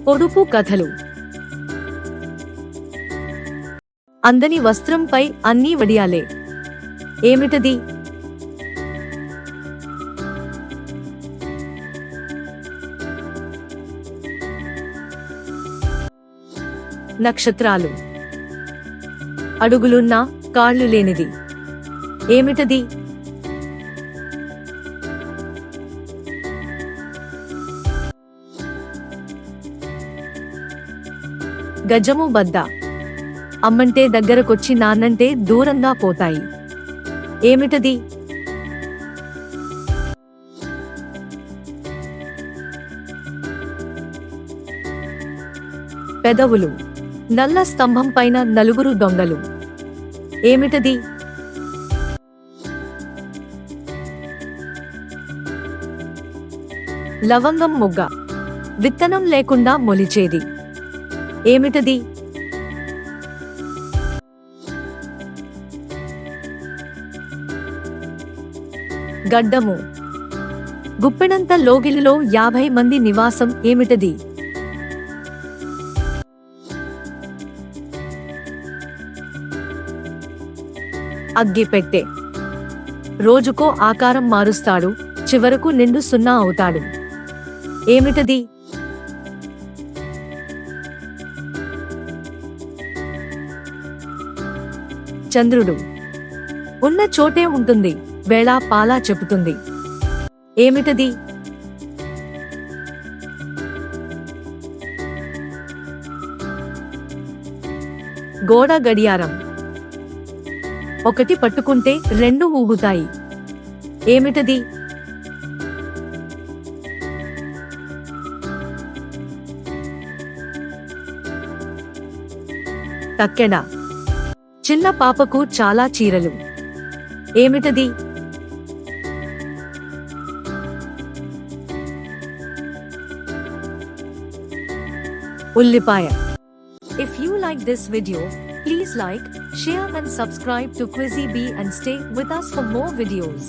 పొడుపు కథలు. అందని వస్త్రంపై అన్నీ వడియాలే. ఏమిటది? నక్షత్రాలు. అడుగులున్నా కాళ్ళు లేనిది. ఏమిటది? గజము బద్ద. అమ్మంటే దగ్గరకొచ్చి నాన్నంటే దూరంగా పోతాయి. ఏమిటది? పెదవులు. నల్ల స్తంభం పైన నలుగురు దొంగలు. ఏమిటది? లవంగం మొగ్గ. విత్తనం లేకుండా మొలిచేది. ఏమిటది? గడ్డము. గుప్పెడంత లోగిలిలో 50 మంది నివాసం. ఏమిటది? అగ్గిపెట్టె. రోజుకో ఆకారం మారుస్తాడు, చివరకు నిండు సున్నా అవుతాడు. ఏమిటది? చంద్రుడు. ఉన్న చోటే ఉంటుంది, వేళా పాలా చెబుతుంది. ఏమిటది? గోడ గడియారం. ఒకటి పట్టుకుంటే 2 ఊగుతాయి. ఏమిటది? తక్కెడ. చిన్న పాపకు చాలా చీరలు. ఏమిటది? ఉల్లిపాయ. If you like this video, please like, share and subscribe to Quizzy Bee and stay with us for more videos.